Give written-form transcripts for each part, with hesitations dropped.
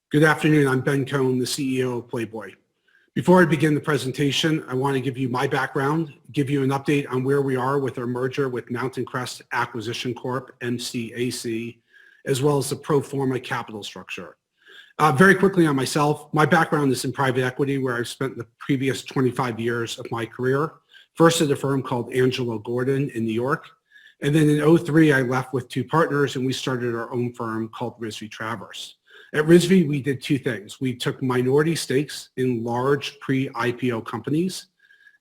Good afternoon. I'm Ben Kohn, the CEO of Playboy. Before I begin the presentation, I want to give you my background, give you an update on where we are with our merger with Mountain Crest Acquisition Corp, MCAC, as well as the pro forma capital structure. Very quickly on myself, my background is in private equity, where I've spent the previous 25 years of my career, first at a firm called Angelo Gordon in New York. And then in 2003, I left with two partners and we started our own firm called Rizvi Traverse. At Rizvi, we did two things. We took minority stakes in large pre-IPO companies,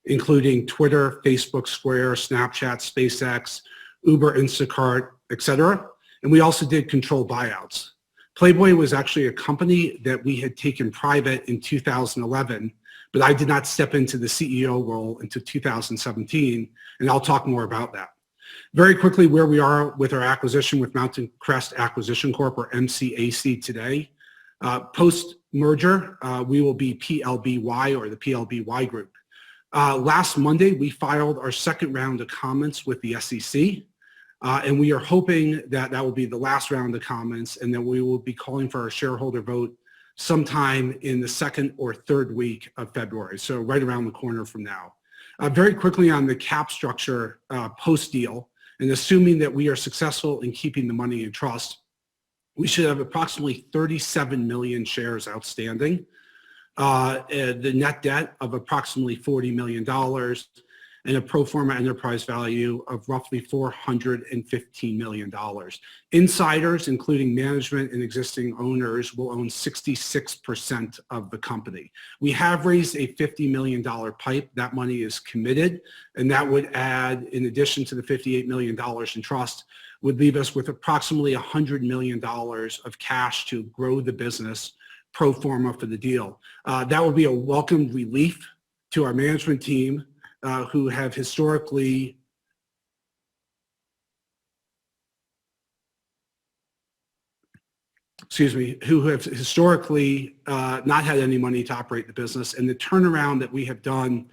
including Twitter, Facebook, Square, Snapchat, SpaceX, Uber, Instacart, etc. And we also did controlled buyouts. Playboy was actually a company that we had taken private in 2011, but I did not step into the CEO role until 2017, and I'll talk more about that. Very quickly, where we are with our acquisition with Mountain Crest Acquisition Corp, or MCAC today. Post-merger, we will be PLBY, or the PLBY Group. Last Monday, we filed our second round of comments with the SEC, and we are hoping that that will be the last round of comments and that we will be calling for our shareholder vote sometime in the second or third week of February, so right around the corner from now. Very quickly on the cap structure post-deal, and assuming that we are successful in keeping the money in trust, we should have approximately 37 million shares outstanding, the net debt of approximately $40 million, and a pro forma enterprise value of roughly $415 million. Insiders, including management and existing owners, will own 66% of the company. We have raised a $50 million PIPE. That money is committed, and that would add, in addition to the $58 million in trust, would leave us with approximately $100 million of cash to grow the business pro forma for the deal. That would be a welcome relief to our management team, who have historically not had any money to operate the business. And the turnaround that we have done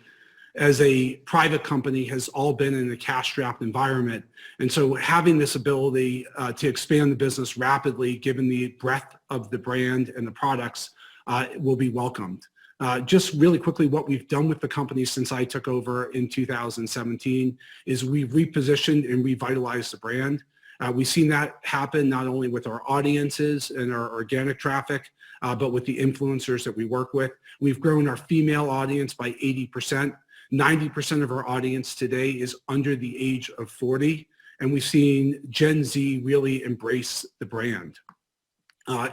as a private company has all been in a cash-strapped environment. And so having this ability to expand the business rapidly, given the breadth of the brand and the products, will be welcomed. Just really quickly, what we've done with the company since I took over in 2017 is we've repositioned and revitalized the brand. We've seen that happen not only with our audiences and our organic traffic, but with the influencers that we work with. We've grown our female audience by 80%. 90% of our audience today is under the age of 40, and we've seen Gen Z really embrace the brand.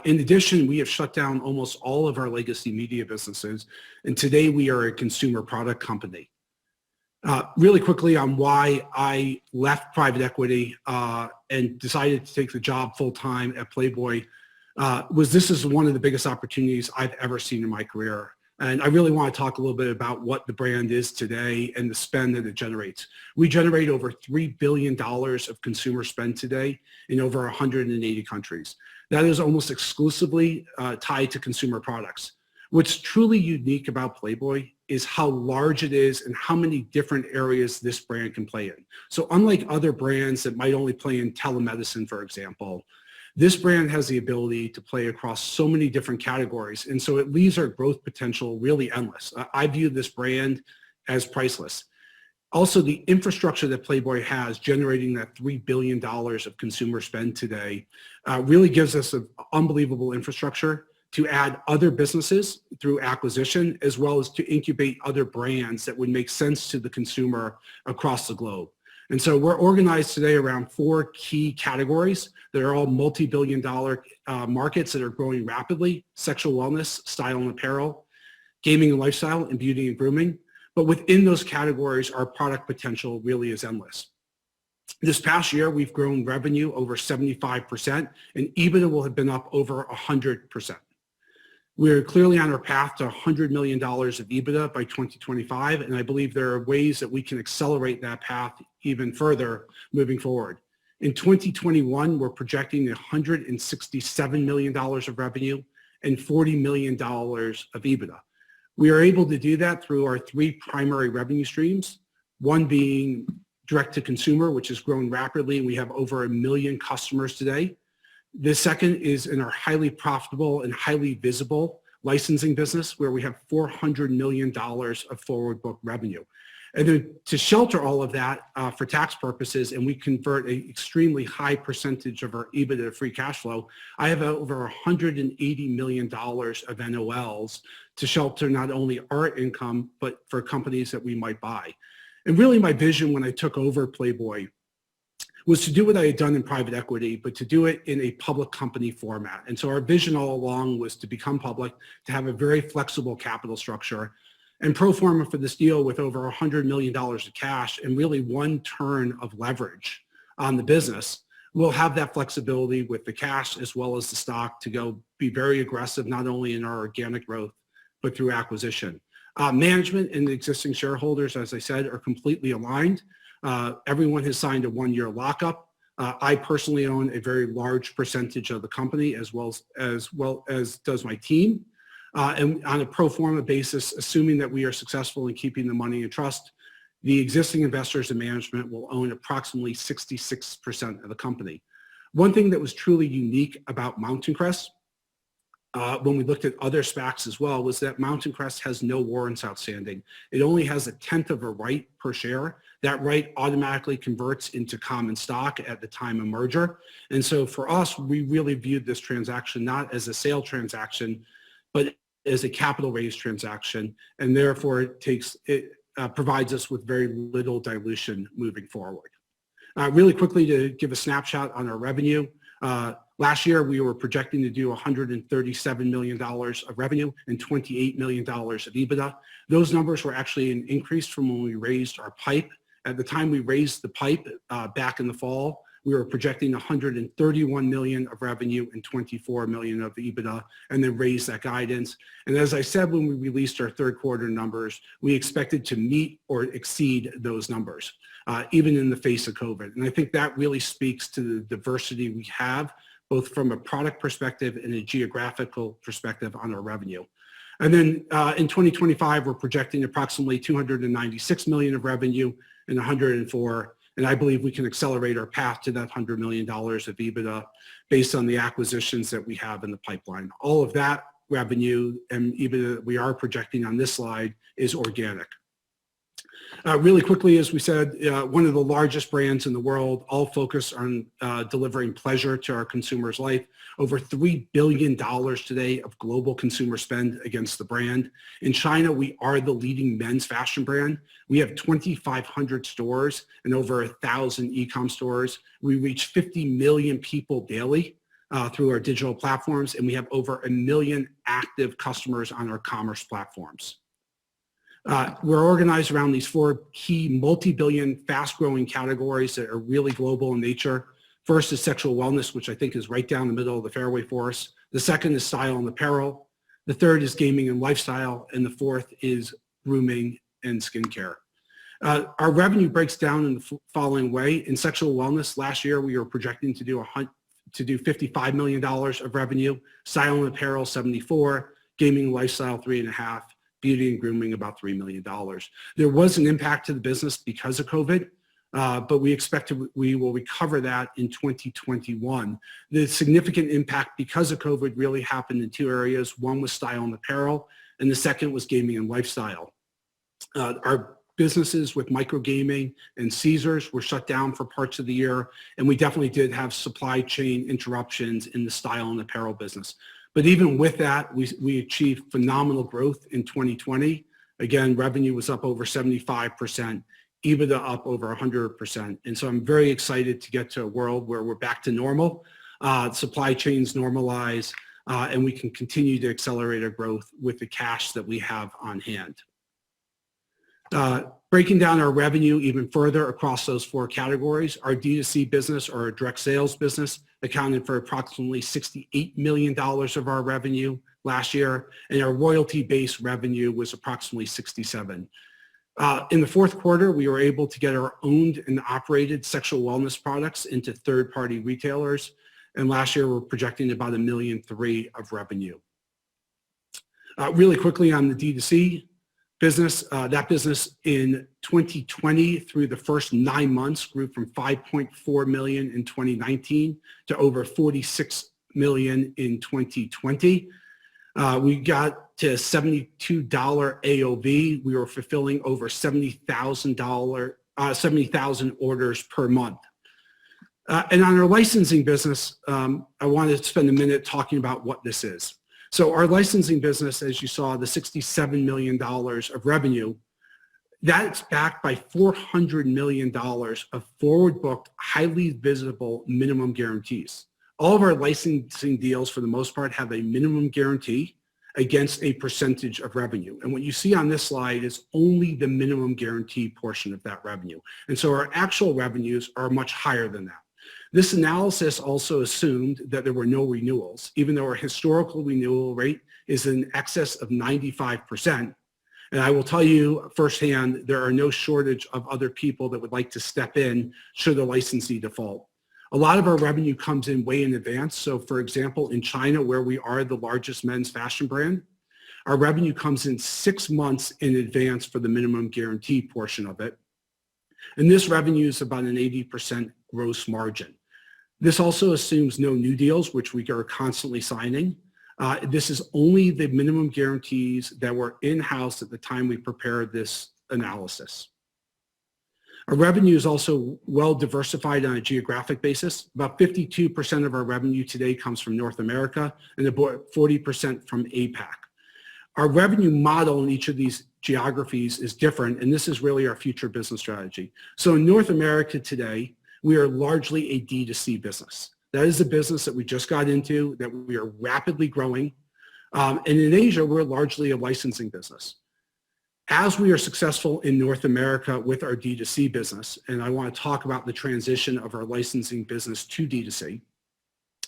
In addition, we have shut down almost all of our legacy media businesses, and today we are a consumer product company. Really quickly on why I left private equity and decided to take the job full-time at Playboy this is one of the biggest opportunities I've ever seen in my career. And I really want to talk a little bit about what the brand is today and the spend that it generates. We generate over $3 billion of consumer spend today in over 180 countries. That is almost exclusively tied to consumer products. What's truly unique about Playboy is how large it is and how many different areas this brand can play in. So unlike other brands that might only play in telemedicine, for example, this brand has the ability to play across so many different categories. And so it leaves our growth potential really endless. I view this brand as priceless. Also, the infrastructure that Playboy has generating that $3 billion of consumer spend today really gives us an unbelievable infrastructure to add other businesses through acquisition, as well as to incubate other brands that would make sense to the consumer across the globe. And so we're organized today around 4 key categories that are all multi-billion-dollar markets that are growing rapidly: sexual wellness, style and apparel, gaming and lifestyle, and beauty and grooming. But within those categories, our product potential really is endless. This past year, we've grown revenue over 75%, and EBITDA will have been up over 100%. We're clearly on our path to $100 million of EBITDA by 2025, and I believe there are ways that we can accelerate that path even further moving forward. In 2021, we're projecting $167 million of revenue and $40 million of EBITDA. We are able to do that through our 3 primary revenue streams, one being direct to consumer, which has grown rapidly, and we have over 1 million customers today. The second is in our highly profitable and highly visible licensing business, where we have $400 million of forward book revenue. And then to shelter all of that for tax purposes, and we convert an extremely high percentage of our EBITDA to free cash flow, I have over $180 million of NOLs to shelter not only our income, but for companies that we might buy. And really my vision when I took over Playboy was to do what I had done in private equity, but to do it in a public company format. And so our vision all along was to become public, to have a very flexible capital structure, and pro forma for this deal with over $100 million of cash and really one turn of leverage on the business, we'll have that flexibility with the cash as well as the stock to go be very aggressive, not only in our organic growth, but through acquisition. Management and the existing shareholders, as I said, are completely aligned. Everyone has signed a one-year lockup. I personally own a very large percentage of the company as well as does my team. And on a pro forma basis, assuming that we are successful in keeping the money in trust, the existing investors and management will own approximately 66% of the company. One thing that was truly unique about Mountain Crest, when we looked at other SPACs as well, was that Mountain Crest has no warrants outstanding. It only has 1/10 of a right per share. That right automatically converts into common stock at the time of merger. And so for us, we really viewed this transaction not as a sale transaction, but as a capital raise transaction, and therefore it provides us with very little dilution moving forward. Really quickly to give a snapshot on our revenue. Last year, we were projecting to do $137 million of revenue and $28 million of EBITDA. Those numbers were actually an increase from when we raised our PIPE. At the time we raised the PIPE back in the fall, we were projecting $131 million of revenue and $24 million of EBITDA, and then raised that guidance. And as I said, when we released our third quarter numbers, we expected to meet or exceed those numbers, even in the face of COVID. And I think that really speaks to the diversity we have, both from a product perspective and a geographical perspective on our revenue. And then in 2025, we're projecting approximately $296 million of revenue and $104. And I believe we can accelerate our path to that $100 million of EBITDA based on the acquisitions that we have in the pipeline. All of that revenue and EBITDA that we are projecting on this slide is organic. Really quickly, as we said, one of the largest brands in the world, all focused on delivering pleasure to our consumers' life. Over $3 billion today of global consumer spend against the brand. In China, we are the leading men's fashion brand. We have 2,500 stores and over 1,000 e-com stores. We reach 50 million people daily through our digital platforms, and we have over 1 million active customers on our commerce platforms. We're organized around these 4 key multi-billion fast-growing categories that are really global in nature. First is sexual wellness, which I think is right down the middle of the fairway for us. The second is style and apparel. The third is gaming and lifestyle. And the fourth is grooming and skincare. Our revenue breaks down in the following way. In sexual wellness, last year we were projecting to do $55 million of revenue. Style and apparel, 74. Gaming and lifestyle, 3.5. Beauty and grooming, about $3 million. There was an impact to the business because of COVID, but we expect we will recover that in 2021. The significant impact because of COVID really happened in 2 areas. One was style and apparel, and the second was gaming and lifestyle. Our businesses with micro gaming and Caesars were shut down for parts of the year, and we definitely did have supply chain interruptions in the style and apparel business. But even with that, we achieved phenomenal growth in 2020. Again, revenue was up over 75%, EBITDA up over 100%. And so I'm very excited to get to a world where we're back to normal, supply chains normalize, and we can continue to accelerate our growth with the cash that we have on hand. Breaking down our revenue even further across those 4 categories, our D2C business, or our direct sales business, accounted for approximately $68 million of our revenue last year, and our royalty-based revenue was approximately $67 million. In the fourth quarter, we were able to get our owned and operated sexual wellness products into third-party retailers, and last year we're projecting about $1.3 million of revenue. Really quickly on the D2C, business. That business in 2020 through the first 9 months grew from 5.4 million in 2019 to over 46 million in 2020. We got to $72 AOV. We were fulfilling over 70,000 orders per month. And on our licensing business, I wanted to spend a minute talking about what this is. So our licensing business, as you saw, the $67 million of revenue, that's backed by $400 million of forward-booked, highly visible minimum guarantees. All of our licensing deals, for the most part, have a minimum guarantee against a percentage of revenue. And what you see on this slide is only the minimum guarantee portion of that revenue. And so our actual revenues are much higher than that. This analysis also assumed that there were no renewals, even though our historical renewal rate is in excess of 95%. And I will tell you firsthand, there are no shortage of other people that would like to step in should a licensee default. A lot of our revenue comes in way in advance. So for example, in China, where we are the largest men's fashion brand, our revenue comes in 6 months in advance for the minimum guarantee portion of it. And this revenue is about an 80% gross margin. This also assumes no new deals, which we are constantly signing. This is only the minimum guarantees that were in-house at the time we prepared this analysis. Our revenue is also well diversified on a geographic basis. About 52% of our revenue today comes from North America and about 40% from APAC. Our revenue model in each of these geographies is different, and this is really our future business strategy. So in North America today, we are largely a D2C business. That is a business that we just got into, that we are rapidly growing. And in Asia, we're largely a licensing business. As we are successful in North America with our D2C business, and I want to talk about the transition of our licensing business to D2C,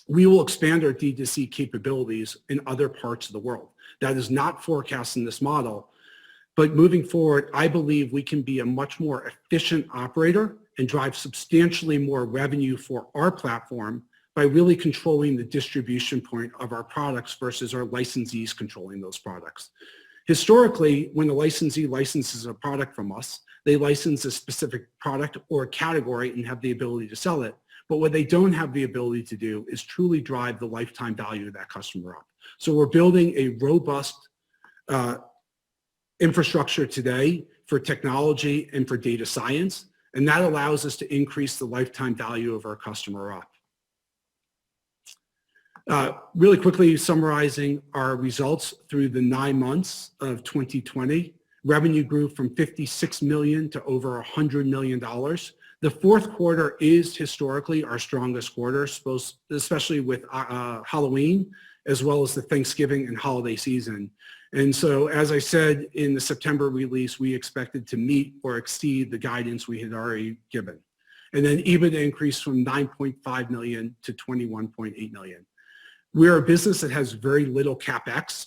we will expand our D2C capabilities in other parts of the world. That is not forecast in this model, but moving forward, I believe we can be a much more efficient operator and drive substantially more revenue for our platform by really controlling the distribution point of our products versus our licensees controlling those products. Historically, when a licensee licenses a product from us, they license a specific product or a category and have the ability to sell it. But what they don't have the ability to do is truly drive the lifetime value of that customer up. So we're building a robust infrastructure today for technology and for data science, and that allows us to increase the lifetime value of our customer up. Really quickly summarizing our results through the 9 months of 2020, revenue grew from 56 million to over $100 million. The fourth quarter is historically our strongest quarter, especially with Halloween, as well as the Thanksgiving and holiday season. And so, as I said in the September release, we expected to meet or exceed the guidance we had already given. And then EBITDA increased from 9.5 million to 21.8 million. We are a business that has very little CapEx,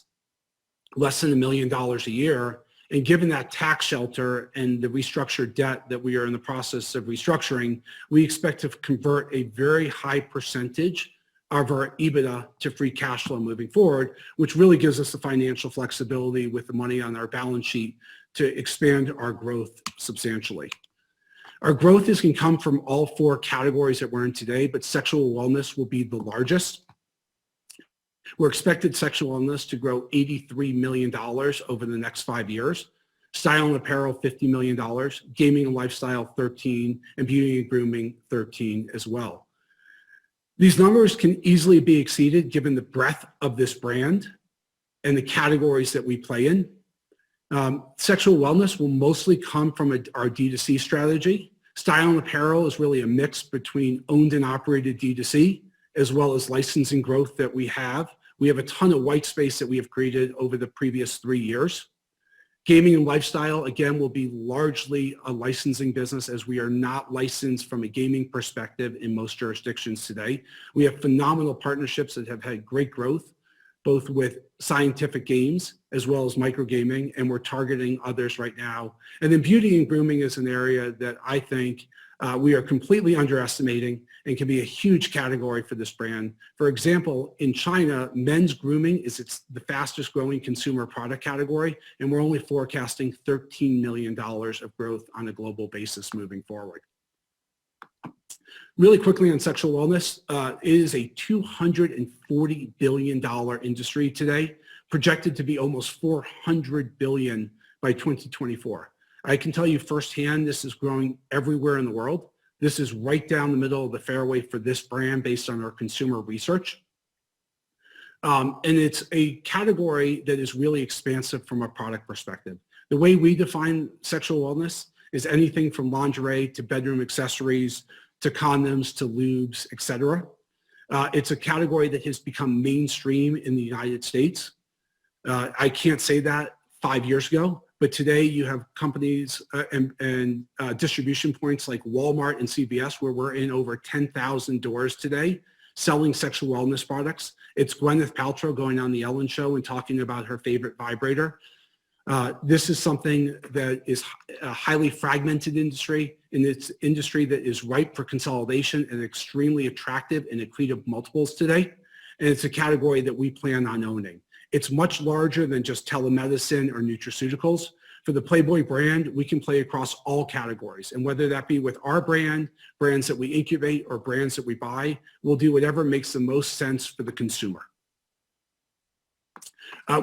less than $1 million a year. And given that tax shelter and the restructured debt that we are in the process of restructuring, we expect to convert a very high percentage of our EBITDA to free cash flow moving forward, which really gives us the financial flexibility with the money on our balance sheet to expand our growth substantially. Our growth can come from all 4 categories that we're in today, but sexual wellness will be the largest. We're expected sexual wellness to grow $83 million over the next 5 years. Style and apparel, $50 million. Gaming and lifestyle, 13, and beauty and grooming, 13 as well. These numbers can easily be exceeded given the breadth of this brand and the categories that we play in. Sexual wellness will mostly come from our D2C strategy. Style and apparel is really a mix between owned and operated D2C, as well as licensing growth that we have. We have a ton of white space that we have created over the previous 3 years. Gaming and lifestyle, again, will be largely a licensing business as we are not licensed from a gaming perspective in most jurisdictions today. We have phenomenal partnerships that have had great growth, both with scientific games as well as microgaming, and we're targeting others right now. And then beauty and grooming is an area that I think we are completely underestimating and can be a huge category for this brand. For example, in China, men's grooming is the fastest growing consumer product category, and we're only forecasting $13 million of growth on a global basis moving forward. Really quickly on sexual wellness, it is a $240 billion industry today, projected to be almost $400 billion by 2024. I can tell you firsthand, this is growing everywhere in the world. This is right down the middle of the fairway for this brand based on our consumer research. And it's a category that is really expansive from a product perspective. The way we define sexual wellness is anything from lingerie to bedroom accessories to condoms to lubes, etc. It's a category that has become mainstream in the United States. I can't say that 5 years ago, but today you have companies and distribution points like Walmart and CVS where we're in over 10,000 doors today selling sexual wellness products. It's Gwyneth Paltrow going on the Ellen Show and talking about her favorite vibrator. This is something that is a highly fragmented industry, and it's industry that is ripe for consolidation and extremely attractive and accretive multiples today. And it's a category that we plan on owning. It's much larger than just telemedicine or nutraceuticals. For the Playboy brand, we can play across all categories. And whether that be with our brand, brands that we incubate, or brands that we buy, we'll do whatever makes the most sense for the consumer.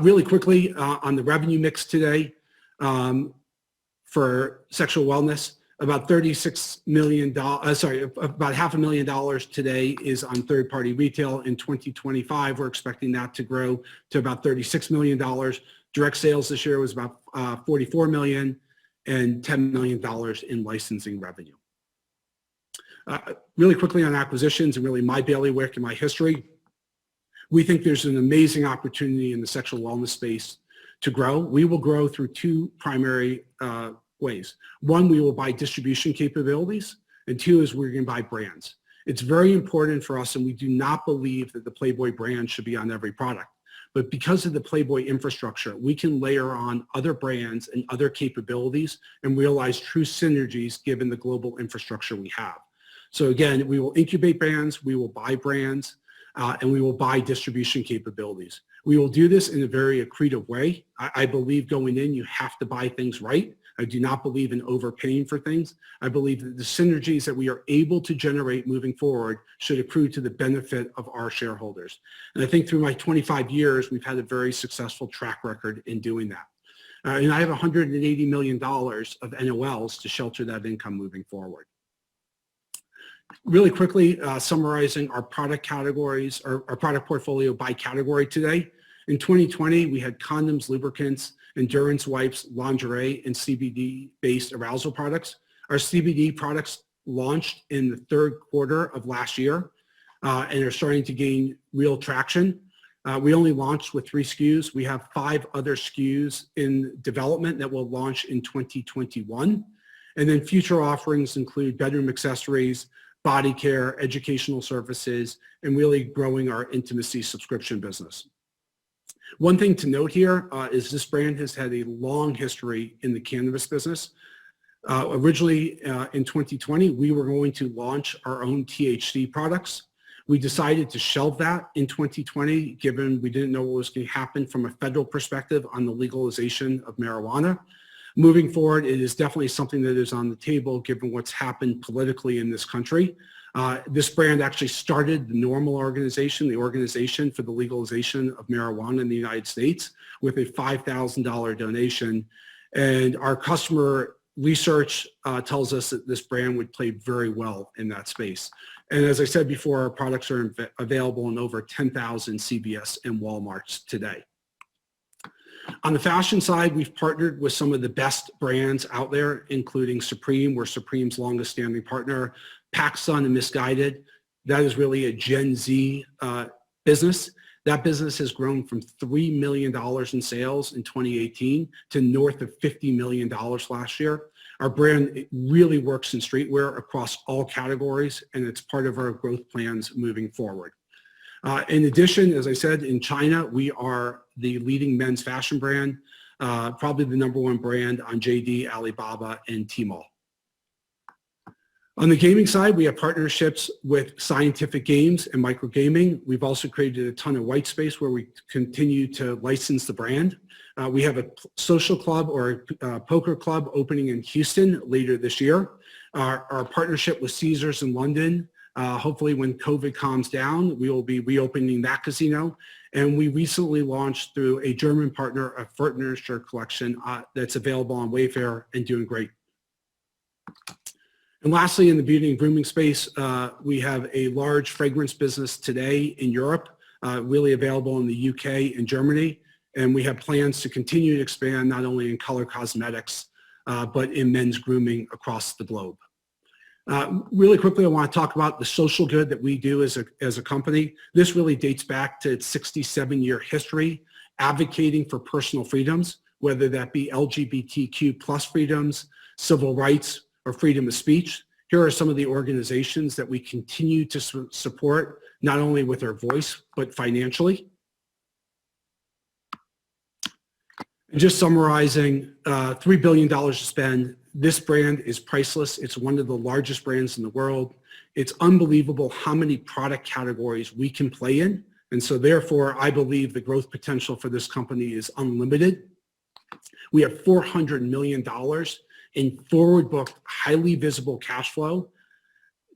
Really quickly on the revenue mix today for sexual wellness, about $36 million, about $500,000 today is on third-party retail. In 2025, we're expecting that to grow to about $36 million. Direct sales this year was about $44 million and $10 million in licensing revenue. Really quickly on acquisitions and really my bailiwick and my history, we think there's an amazing opportunity in the sexual wellness space to grow. We will grow through two primary ways. One, we will buy distribution capabilities, and two is we're going to buy brands. It's very important for us, and we do not believe that the Playboy brand should be on every product. But because of the Playboy infrastructure, we can layer on other brands and other capabilities and realize true synergies given the global infrastructure we have. So again, we will incubate brands, we will buy brands, and we will buy distribution capabilities. We will do this in a very accretive way. I believe going in, you have to buy things right. I do not believe in overpaying for things. I believe that the synergies that we are able to generate moving forward should accrue to the benefit of our shareholders. And I think through my 25 years, we've had a very successful track record in doing that. And I have $180 million of NOLs to shelter that income moving forward. Really quickly, summarizing our product categories, or our product portfolio by category today. In 2020, we had condoms, lubricants, endurance wipes, lingerie, and CBD-based arousal products. Our CBD products launched in the third quarter of last year and are starting to gain real traction. We only launched with 3 SKUs. We have 5 other SKUs in development that will launch in 2021. And then future offerings include bedroom accessories, body care, educational services, and really growing our intimacy subscription business. One thing to note here is this brand has had a long history in the cannabis business. Originally in 2020, we were going to launch our own THC products. We decided to shelve that in 2020, given we didn't know what was going to happen from a federal perspective on the legalization of marijuana. Moving forward, it is definitely something that is on the table given what's happened politically in this country. This brand actually started the NORML organization, the organization for the legalization of marijuana in the United States, with a $5,000 donation. And our customer research tells us that this brand would play very well in that space. And as I said before, our products are available in over 10,000 CVS and Walmarts today. On the fashion side, we've partnered with some of the best brands out there, including Supreme. We're Supreme's longest standing partner. PacSun and Misguided, that is really a Gen Z business. That business has grown from $3 million in sales in 2018 to north of $50 million last year. Our brand really works in streetwear across all categories, and it's part of our growth plans moving forward. In addition, as I said, in China, we are the leading men's fashion brand, probably the #1 brand on JD, Alibaba, and Tmall. On the gaming side, we have partnerships with Scientific Games and Microgaming. We've also created a ton of white space where we continue to license the brand. We have a social club or a poker club opening in Houston later this year. Our partnership with Caesars in London, hopefully when COVID calms down, we will be reopening that casino. And we recently launched through a German partner a furniture collection that's available on Wayfair and doing great. And lastly, in the beauty and grooming space, we have a large fragrance business today in Europe, really available in the UK and Germany. And we have plans to continue to expand not only in color cosmetics, but in men's grooming across the globe. Really quickly, I want to talk about the social good that we do as a company. This really dates back to its 67-year history, advocating for personal freedoms, whether that be LGBTQ plus freedoms, civil rights, or freedom of speech. Here are some of the organizations that we continue to support, not only with our voice, but financially. And just summarizing, $3 billion to spend. This brand is priceless. It's one of the largest brands in the world. It's unbelievable how many product categories we can play in. And so therefore, I believe the growth potential for this company is unlimited. We have $400 million in forward-booked, highly visible cash flow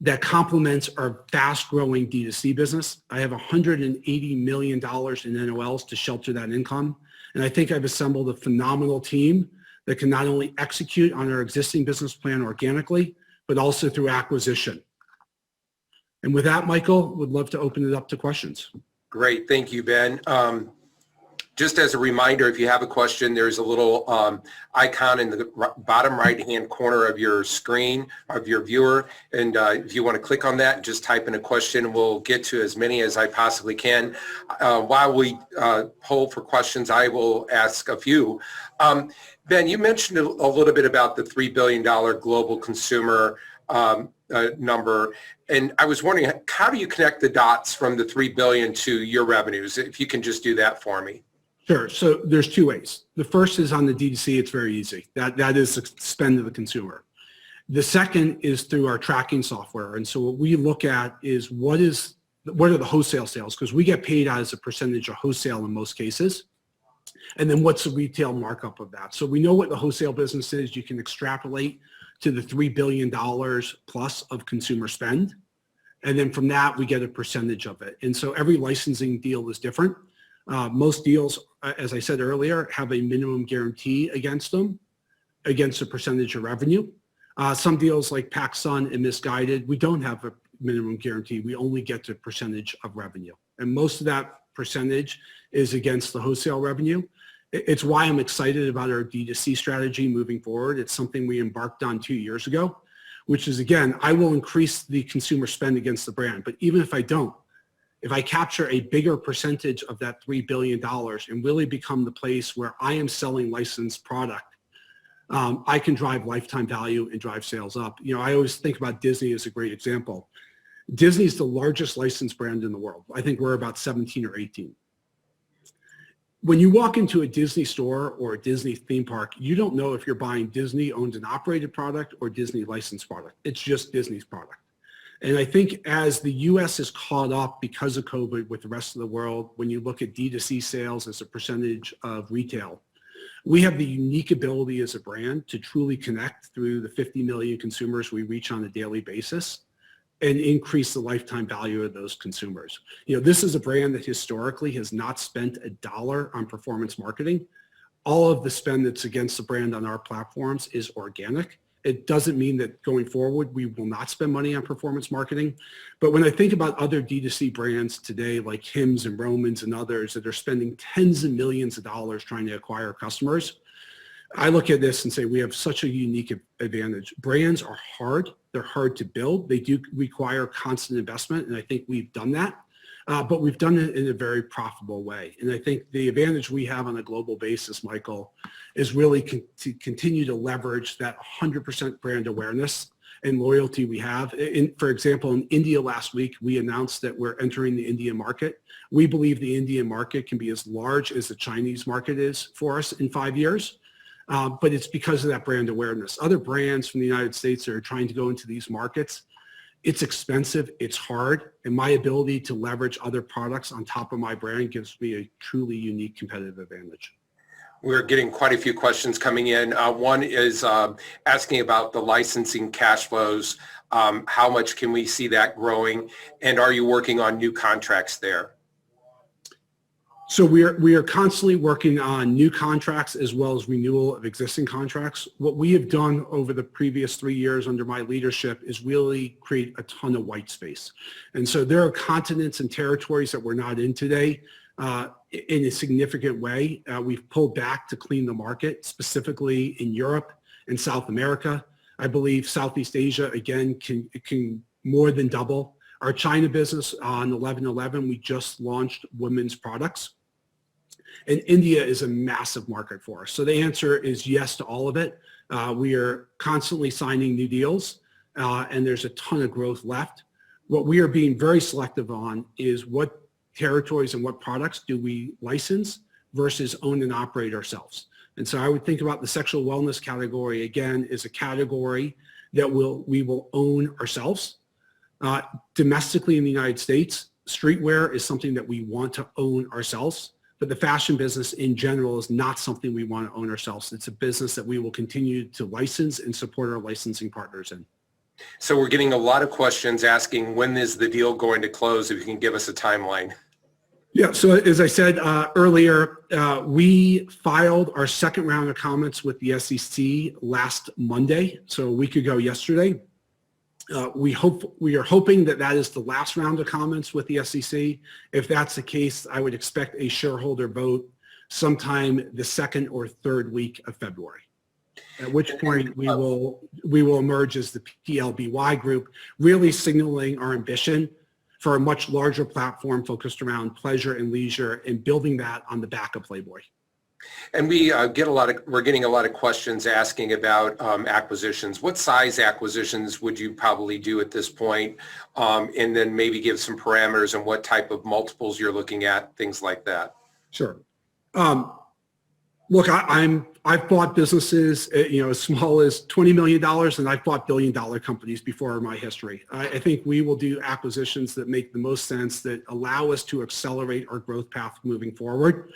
that complements our fast-growing D2C business. I have $180 million in NOLs to shelter that income. And I think I've assembled a phenomenal team that can not only execute on our existing business plan organically, but also through acquisition. And with that, Michael, would love to open it up to questions. Great, thank you, Ben. Just as a reminder, if you have a question, there's a little icon in the bottom right-hand corner of your screen, of your viewer. And if you want to click on that and just type in a question, we'll get to as many as I possibly can. While we poll for questions, I will ask a few. Ben, you mentioned a little bit about the $3 billion global consumer number. And I was wondering, how do you connect the dots from the $3 billion to your revenues? If you can just do that for me. Sure. So there's two ways. The first is on the D2C. It's very easy. That is the spend of the consumer. The second is through our tracking software. And so what we look at is what are the wholesale sales? Because we get paid as a percentage of wholesale in most cases. And then what's the retail markup of that? So we know what the wholesale business is. You can extrapolate to the $3 billion plus of consumer spend. And then from that, we get a percentage of it. And so every licensing deal is different. Most deals, as I said earlier, have a minimum guarantee against them, against a percentage of revenue. Some deals like PacSun and Misguided, we don't have a minimum guarantee. We only get to a percentage of revenue. And most of that percentage is against the wholesale revenue. It's why I'm excited about our D2C strategy moving forward. It's something we embarked on 2 years ago, which is, again, I will increase the consumer spend against the brand. But even if I don't, if I capture a bigger percentage of that $3 billion and really become the place where I am selling licensed product, I can drive lifetime value and drive sales up. You know, I always think about Disney as a great example. Disney is the largest licensed brand in the world. I think we're about 17 or 18. When you walk into a Disney store or a Disney theme park, you don't know if you're buying Disney owned and operated product or Disney licensed product. It's just Disney's product. And I think as the US is caught up because of COVID with the rest of the world, when you look at D2C sales as a percentage of retail, we have the unique ability as a brand to truly connect through the 50 million consumers we reach on a daily basis and increase the lifetime value of those consumers. You know, this is a brand that historically has not spent $1 on performance marketing. All of the spend that's against the brand on our platforms is organic. It doesn't mean that going forward, we will not spend money on performance marketing. But when I think about other D2C brands today, like Hims and Romans and others that are spending tens of millions of dollars trying to acquire customers, I look at this and say we have such a unique advantage. Brands are hard. They're hard to build. They do require constant investment, and I think we've done that. But we've done it in a very profitable way. And I think the advantage we have on a global basis, Michael, is really to continue to leverage that 100% brand awareness and loyalty we have. For example, in India last week, we announced that we're entering the Indian market. We believe the Indian market can be as large as the Chinese market is for us in 5 years. but it's because of that brand awareness. Other brands from the United States that are trying to go into these markets, it's expensive, it's hard, and my ability to leverage other products on top of my brand gives me a truly unique competitive advantage. We're getting quite a few questions coming in. One is asking about the licensing cash flows. How much can we see that growing? And are you working on new contracts there? So we are constantly working on new contracts as well as renewal of existing contracts. What we have done over the previous 3 years under my leadership is really create a ton of white space. And so there are continents and territories that we're not in today in a significant way. We've pulled back to clean the market, specifically in Europe and South America. I believe Southeast Asia, again, can more than double. Our China business on 11/11, we just launched women's products. And India is a massive market for us. So the answer is yes to all of it. We are constantly signing new deals, and there's a ton of growth left. What we are being very selective on is what territories and what products do we license versus own and operate ourselves. And so I would think about the sexual wellness category, again, is a category that we will own ourselves. Domestically in the United States, streetwear is something that we want to own ourselves. But the fashion business in general is not something we want to own ourselves. It's a business that we will continue to license and support our licensing partners in. So we're getting a lot of questions asking, when is the deal going to close? If you can give us a timeline. Yeah, so as I said earlier, we filed our second round of comments with the SEC last Monday, so a week ago yesterday. We are hoping that is the last round of comments with the SEC. If that's the case, I would expect a shareholder vote sometime the second or third week of February. At which point we will emerge as the PLBY group, really signaling our ambition for a much larger platform focused around pleasure and leisure and building that on the back of Playboy. And we're getting a lot of questions asking about acquisitions. What size acquisitions would you probably do at this point? And then maybe give some parameters on what type of multiples you're looking at, things like that. Sure. Look, I've bought businesses, as small as $20 million, and I've bought billion-dollar companies before in my history. I think we will do acquisitions that make the most sense, that allow us to accelerate our growth path moving forward.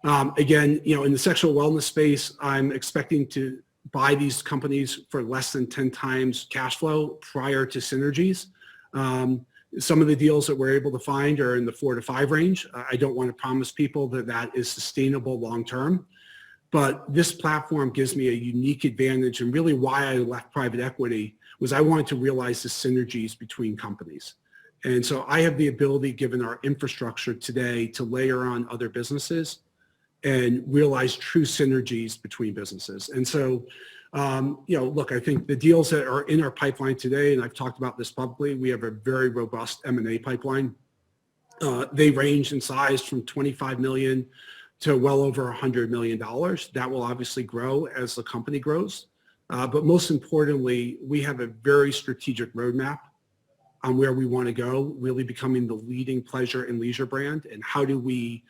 Again, in the sexual wellness space, I'm expecting to buy these companies for less than 10 times cash flow prior to synergies. Some of the deals that we're able to find are in the 4 to 5 range. I don't want to promise people that is sustainable long term, but this platform gives me a unique advantage, and really why I left private equity was I wanted to realize the synergies between companies. And so I have the ability, given our infrastructure today, to layer on other businesses and realize true synergies between businesses. And so, look, I think the deals that are in our pipeline today, and I've talked about this publicly, we have a very robust M&A pipeline. They range in size from 25 million to well over $100 million. That will obviously grow as the company grows. But most importantly, we have a very strategic roadmap on where we want to go, really becoming the leading pleasure and leisure brand, and how do we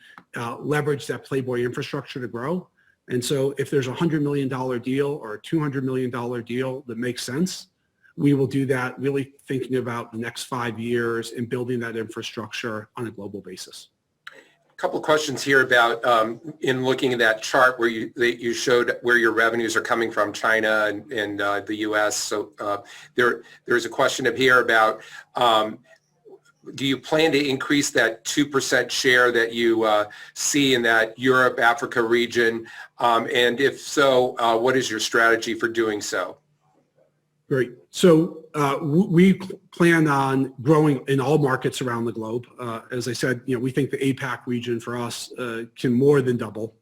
leverage that Playboy infrastructure to grow. And so if there's a $100 million deal or a $200 million deal that makes sense, we will do that, really thinking about the next 5 years and building that infrastructure on a global basis. A couple of questions here about in looking at that chart where you showed where your revenues are coming from, China and the U.S. So there's a question up here about do you plan to increase that 2% share that you see in that Europe, Africa region? And if so, what is your strategy for doing so? Great. So we plan on growing in all markets around the globe. As I said, we think the APAC region for us can more than double.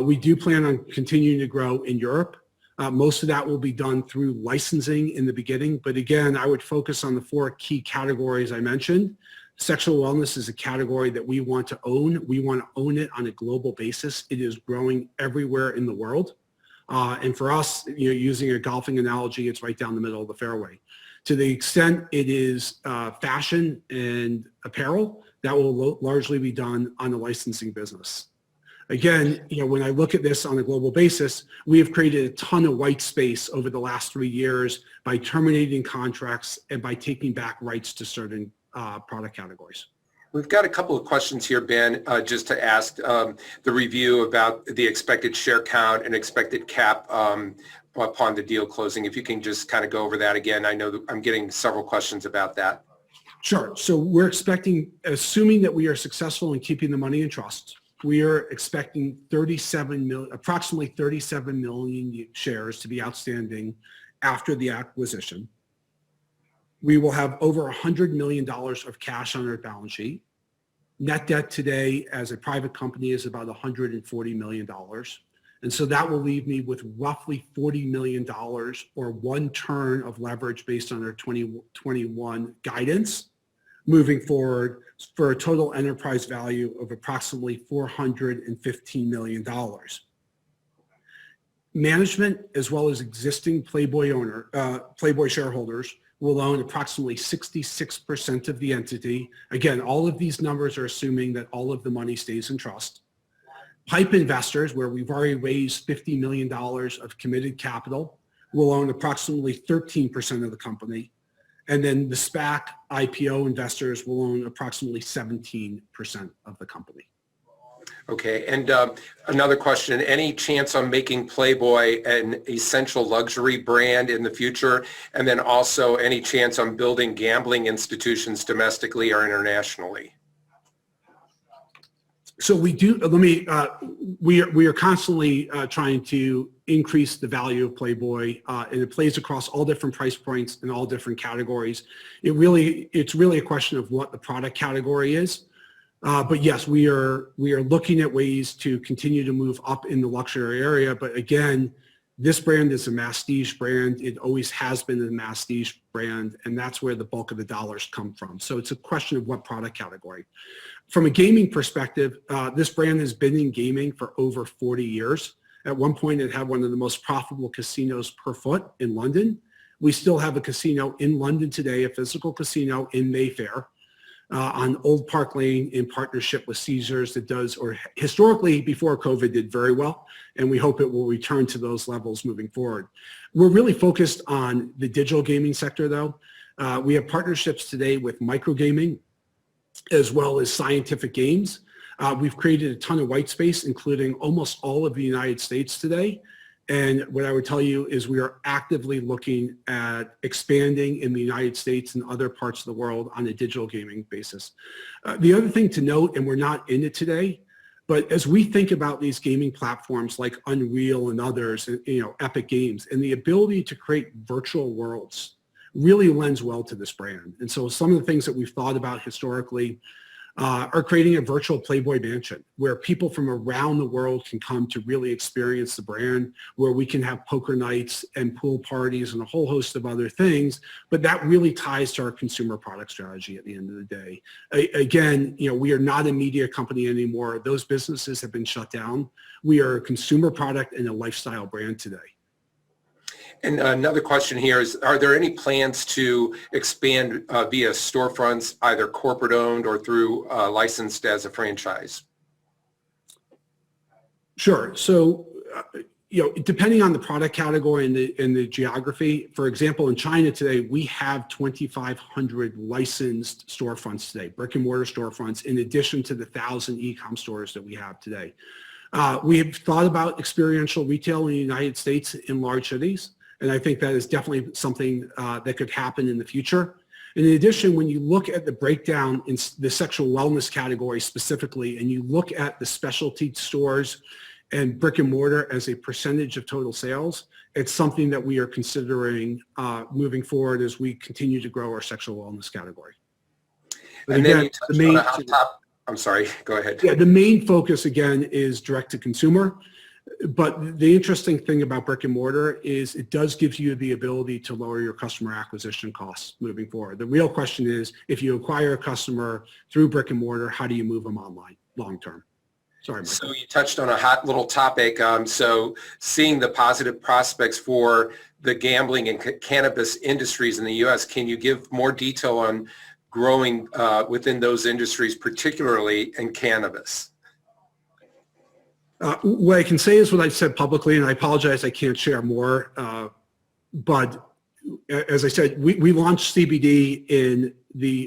We do plan on continuing to grow in Europe. Most of that will be done through licensing in the beginning. But again, I would focus on the 4 key categories I mentioned. Sexual wellness is a category that we want to own. We want to own it on a global basis. It is growing everywhere in the world. And for us, using a golfing analogy, it's right down the middle of the fairway. To the extent it is fashion and apparel, that will largely be done on the licensing business. Again, when I look at this on a global basis, we have created a ton of white space over the last 3 years by terminating contracts and by taking back rights to certain product categories. We've got a couple of questions here, Ben, just to ask the review about the expected share count and expected cap upon the deal closing. If you can just kind of go over that again. I know that I'm getting several questions about that. Sure. So we're expecting, assuming that we are successful in keeping the money in trust, we are expecting approximately 37 million shares to be outstanding after the acquisition. We will have over $100 million of cash on our balance sheet. Net debt today as a private company is about $140 million. And so that will leave me with roughly $40 million or 1 turn of leverage based on our 2021 guidance moving forward for a total enterprise value of approximately $415 million. Management, as well as existing Playboy shareholders, will own approximately 66% of the entity. Again, all of these numbers are assuming that all of the money stays in trust. PIPE investors, where we've already raised $50 million of committed capital, will own approximately 13% of the company. And then the SPAC IPO investors will own approximately 17% of the company. Okay, and another question, any chance on making Playboy an essential luxury brand in the future? And then also any chance on building gambling institutions domestically or internationally? So we do, we are constantly trying to increase the value of Playboy, and it plays across all different price points and all different categories. It's really a question of what the product category is. But yes, we are looking at ways to continue to move up in the luxury area. But again, this brand is a masstige brand. It always has been a masstige brand, and that's where the bulk of the dollars come from. So it's a question of what product category. From a gaming perspective, this brand has been in gaming for over 40 years. At one point, it had one of the most profitable casinos per foot in London. We still have a casino in London today, a physical casino in Mayfair, on Old Park Lane in partnership with Caesars that does, or historically before COVID did very well, and we hope it will return to those levels moving forward. We're really focused on the digital gaming sector though. We have partnerships today with microgaming as well as scientific games. We've created a ton of white space, including almost all of the United States today. And what I would tell you is we are actively looking at expanding in the United States and other parts of the world on a digital gaming basis. The other thing to note, and we're not in it today, but as we think about these gaming platforms like Unreal and others, Epic Games, and the ability to create virtual worlds really lends well to this brand. And so some of the things that we've thought about historically are creating a virtual Playboy mansion where people from around the world can come to really experience the brand, where we can have poker nights and pool parties and a whole host of other things. But that really ties to our consumer product strategy at the end of the day. Again, we are not a media company anymore. Those businesses have been shut down. We are a consumer product and a lifestyle brand today. And another question here is, are there any plans to expand via storefronts, either corporate owned or through licensed as a franchise? Sure. So, depending on the product category and the geography, for example, in China today, we have 2,500 licensed storefronts today, brick and mortar storefronts, in addition to the 1,000 e-com stores that we have today. We have thought about experiential retail in the United States in large cities. And I think that is definitely something that could happen in the future. And in addition, when you look at the breakdown in the sexual wellness category specifically, and you look at the specialty stores and brick and mortar as a percentage of total sales, it's something that we are considering moving forward as we continue to grow our sexual wellness category. But and again, then you touched on a hot top. I'm sorry, go ahead. Yeah, the main focus again is direct to consumer. But the interesting thing about brick and mortar is it does give you the ability to lower your customer acquisition costs moving forward. The real question is, if you acquire a customer through brick and mortar, how do you move them online long term? Sorry, Michael. So you touched on a hot little topic. So seeing the positive prospects for the gambling and cannabis industries in the U.S., can you give more detail on growing within those industries, particularly in cannabis? What I can say is what I've said publicly, and I apologize I can't share more, but as I said, we launched CBD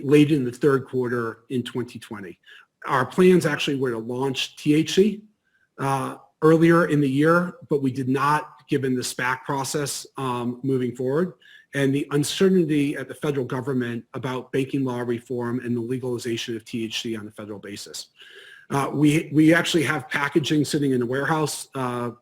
late in the third quarter in 2020. Our plans actually were to launch THC earlier in the year, but we did not, given the SPAC process moving forward and the uncertainty at the federal government about banking law reform and the legalization of THC on a federal basis. We actually have packaging sitting in the warehouse.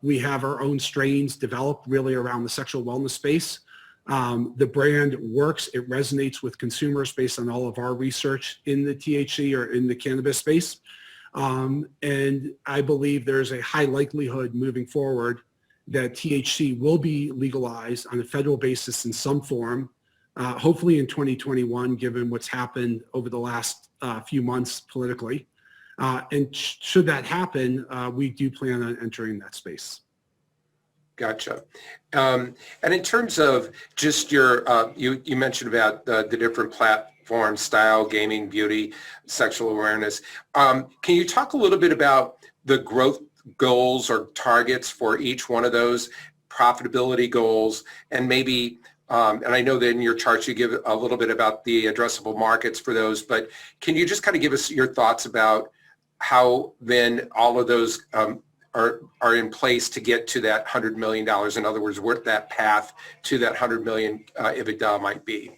We have our own strains developed really around the sexual wellness space. The brand works. It resonates with consumers based on all of our research in the THC or in the cannabis space. And I believe there's a high likelihood moving forward that THC will be legalized on a federal basis in some form, hopefully in 2021, given what's happened over the last few months politically. And should that happen, we do plan on entering that space. Gotcha. And in terms of just your, you mentioned about the different platforms, style, gaming, beauty, sexual awareness. Can you talk a little bit about the growth goals or targets for each one of those, profitability goals, and maybe, and I know that in your charts you give a little bit about the addressable markets for those, but can you just kind of give us your thoughts about how then all of those are in place to get to that $100 million? In other words, what that path to that 100 million EBITDA might be?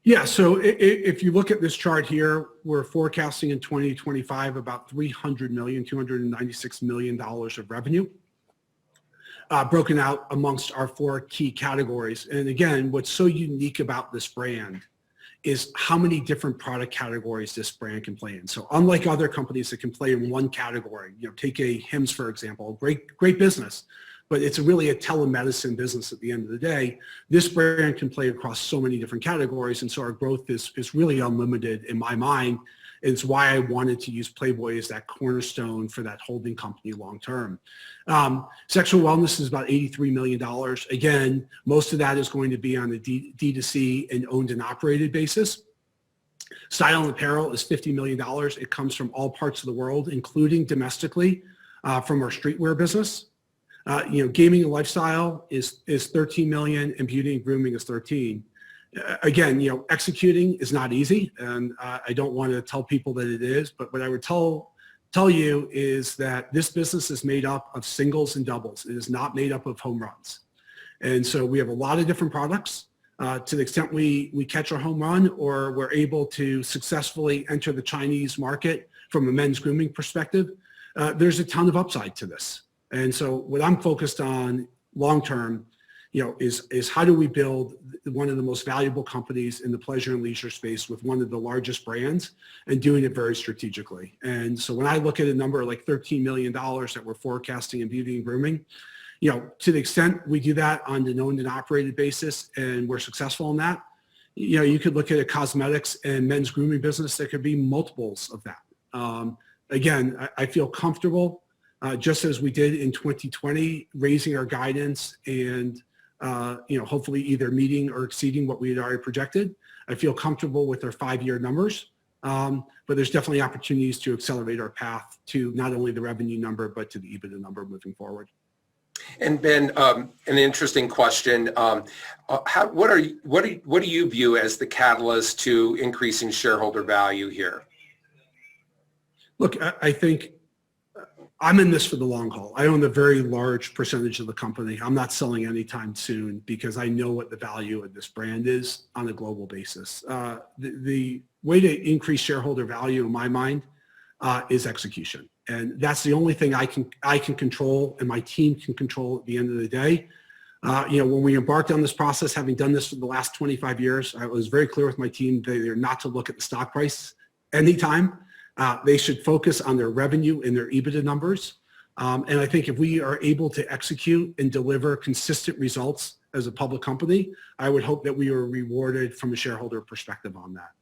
Yeah, so if you look at this chart here, we're forecasting in 2025 about $296 million of revenue, broken out amongst our 4 key categories. And again, what's so unique about this brand is how many different product categories this brand can play in. So unlike other companies that can play in one category, take a Hims, for example, great business, but it's really a telemedicine business at the end of the day. This brand can play across so many different categories, and so our growth is really unlimited in my mind. It's why I wanted to use Playboy as that cornerstone for that holding company long term. Sexual wellness is about $83 million. Again, most of that is going to be on the D2C and owned and operated basis. Style and apparel is $50 million. It comes from all parts of the world, including domestically from our streetwear business. Gaming and lifestyle is 13 million, and beauty and grooming is 13. Again, executing is not easy, and I don't want to tell people that it is, but what I would tell you is that this business is made up of singles and doubles. It is not made up of home runs. And so we have a lot of different products. To the extent we catch a home run or we're able to successfully enter the Chinese market from a men's grooming perspective, there's a ton of upside to this. And so what I'm focused on long term, is how do we build one of the most valuable companies in the pleasure and leisure space with one of the largest brands, and doing it very strategically. And so when I look at a number like $13 million that we're forecasting in beauty and grooming, to the extent we do that on an owned and operated basis and we're successful in that, you could look at a cosmetics and men's grooming business that could be multiples of that. Again, I feel comfortable, just as we did in 2020, raising our guidance and hopefully either meeting or exceeding what we had already projected. I feel comfortable with our 5-year numbers, but there's definitely opportunities to accelerate our path to not only the revenue number, but to the EBITDA number moving forward. And Ben, an interesting question. What do you view as the catalyst to increasing shareholder value here? Look, I think I'm in this for the long haul. I own a very large percentage of the company. I'm not selling anytime soon because I know what the value of this brand is on a global basis. The way to increase shareholder value in my mind is execution. And that's the only thing I can control and my team can control at the end of the day. When we embarked on this process, having done this for the last 25 years, I was very clear with my team that they're not to look at the stock price anytime. They should focus on their revenue and their EBITDA numbers. And I think if we are able to execute and deliver consistent results as a public company, I would hope that we are rewarded from a shareholder perspective on that.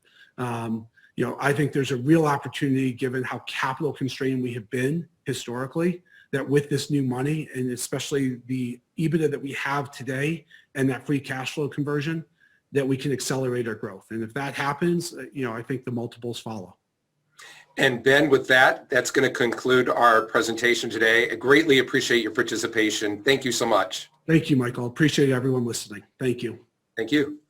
I think there's a real opportunity, given how capital constrained we have been historically, that with this new money, and especially the EBITDA that we have today and that free cash flow conversion, that we can accelerate our growth. And if that happens, I think the multiples follow. And Ben, with that, that's going to conclude our presentation today. I greatly appreciate your participation. Thank you so much. Thank you, Michael. Appreciate everyone listening. Thank you. Thank you.